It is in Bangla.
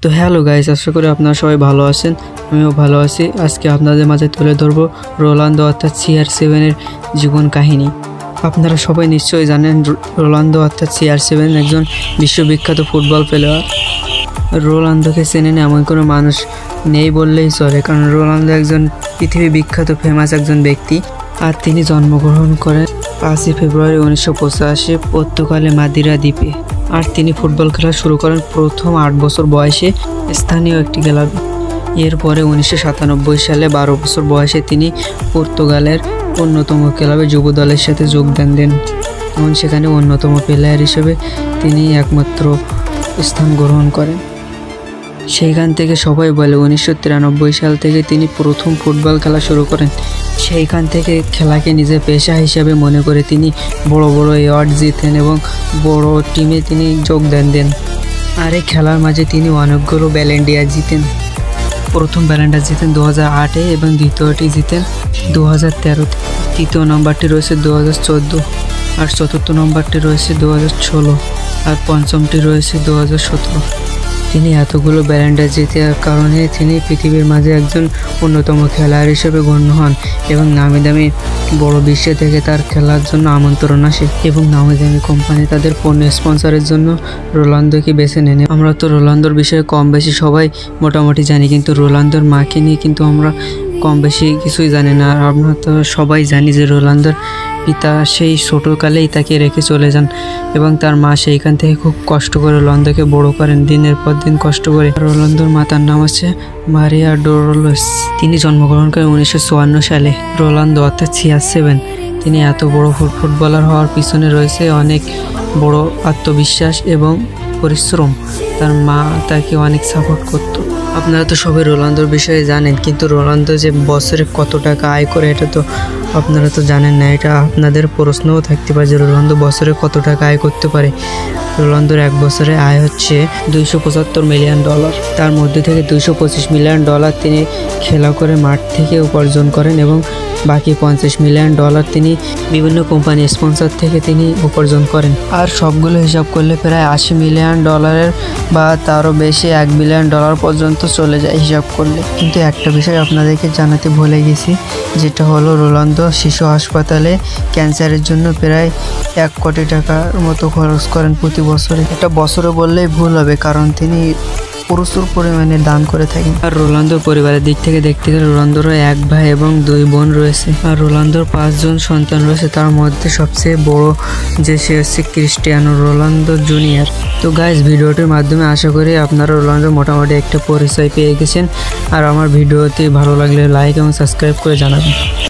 তো হ্যালো গাইস, আশা করি আপনারা সবাই ভালো আছেন। আমিও ভালো আছি। আজকে আপনাদের মাঝে তুলে ধরবো রোনালদো অর্থাৎ CR7 এর জীবন কাহিনী। আপনারা সবাই নিশ্চয়ই জানেন রোনালদো অর্থাৎ CR7 একজন বিশ্ববিখ্যাত ফুটবল প্লেয়ার। রোনালদোকে চেনেন এমন কোনো মানুষ নেই বললেই চলে, কারণ রোনালদো একজন পৃথিবী বিখ্যাত ফেমাস একজন ব্যক্তি। আর তিনি জন্মগ্রহণ করেন 5ই ফেব্রুয়ারি 1985 পর্তুগালে মাদিরা দ্বীপে। আর তিনি ফুটবল খেলা শুরু করেন প্রথম 8 বছর বয়সে স্থানীয় একটি ক্লাবে। এরপরে 1997 সালে 12 বছর বয়সে তিনি পর্তুগালের অন্যতম ক্লাবে যুব দলের সাথে যোগদান দেন এবং সেখানে অন্যতম প্লেয়ার হিসেবে তিনি একমাত্র স্থান গ্রহণ করেন। সেইখান থেকে সবাই বলে 1993 সাল থেকে তিনি প্রথম ফুটবল খেলা শুরু করেন। সেইখান থেকে খেলাকে নিজের পেশা হিসাবে মনে করে তিনি বড় বড় অ্যাওয়ার্ড জিতেন এবং বড় টিমে তিনি যোগদান দেন। আর এই খেলার মাঝে তিনি অনেকগুলো ব্যালন ডি'অর জিতেন। প্রথম ব্যালন ডি'অর জিতেন 2008-এ এবং দ্বিতীয়টি জিতেন 2013-তে। তৃতীয় নম্বরটি রয়েছে 2014, আর চতুর্থ নম্বরটি রয়েছে 2016, আর পঞ্চমটি রয়েছে 2017। তিনি এতগুলো ব্যালন ডি'অর জেতার কারণে তিনি পৃথিবীর মাঝে একজন অন্যতম খেলোয়াড় হিসেবে গণ্য হন এবং নামি দামি বড় বিশ্ব থেকে তার খেলার জন্য আমন্ত্রণ আসে এবং নামি দামি কোম্পানি তাদের পণ্য স্পন্সরের জন্য রোনালদোকে বেছে নেন। আমরা তো রোনালদোর বিষয়ে কম বেশি সবাই মোটামুটি জানি, কিন্তু রোনালদোর মাকে নিয়ে কিন্তু আমরা কম বেশি কিছুই জানি না। আর আমরা তো সবাই জানি যে রোনালদোর পিতা সেই ছোটোকালেই তাকে রেখে চলে যান এবং তার মা সেইখান থেকে খুব কষ্ট করে রোনালদোকে বড় করেন, দিনের পর দিন কষ্ট করে। রোনালদোর মাতার নাম হচ্ছে মারিয়া ডলোরেস। তিনি জন্মগ্রহণ করেন 1954 সালে। রোনালদো অর্থাৎ CR7 তিনি এত বড় ফুটবলার হওয়ার পিছনে রয়েছে অনেক বড় আত্মবিশ্বাস এবং পরিশ্রম। তার মা তাকে অনেক সাপোর্ট করতো। আপনারা তো সবাই রোনালদোর বিষয়ে জানেন, কিন্তু রোনালদো যে বছরে কত টাকা আয় করে এটা তো আপনারা তো জানেন না। এটা আপনাদের প্রশ্নও থাকতে পারে যে রোনালদো বছরে কত টাকা আয় করতে পারে। রোনালদোর এক বছরে আয় হচ্ছে $275 মিলিয়ন। তার মধ্যে থেকে $225 মিলিয়ন তিনি খেলা করে মাঠ থেকে উপার্জন করেন এবং বাকি $50 মিলিয়ন তিনি বিভিন্ন কোম্পানি স্পন্সর থেকে তিনি উপার্জন করেন। আর সবগুলো হিসাব করলে প্রায় $80 মিলিয়ন বা তারও বেশি $1 বিলিয়ন পর্যন্ত চলে যায় হিসাব করলে। কিন্তু একটা বিষয় আপনাদেরকে জানাতে ভুলে গেছি, যেটা হলো রোনালদো শিশু হাসপাতালে ক্যান্সারের জন্য প্রায় $1 কোটি টাকার মতো খরচ করেন প্রতি বছরে। এটা বছরে বললেই ভুল হবে, কারণ তিনি প্রচুর পরিমাণে দান করে থাকেন। আর রোনালদোর পরিবারের দিক থেকে দেখতে গেলে রোনালদোর 1 ভাই এবং 2 বোন রয়েছে। আর রোনালদোর 5 জন সন্তান রয়েছে, তার মধ্যে সবচেয়ে বড় যে সে হচ্ছে ক্রিস্টিয়ানো রোনালদো জুনিয়র। তো গাইস, ভিডিওটির মাধ্যমে আশা করি আপনারা রোনালদোর মোটামুটি একটা পরিচয় পেয়ে গেছেন। আর আমার ভিডিওটি ভালো লাগলে লাইক এবং সাবস্ক্রাইব করে জানাবেন।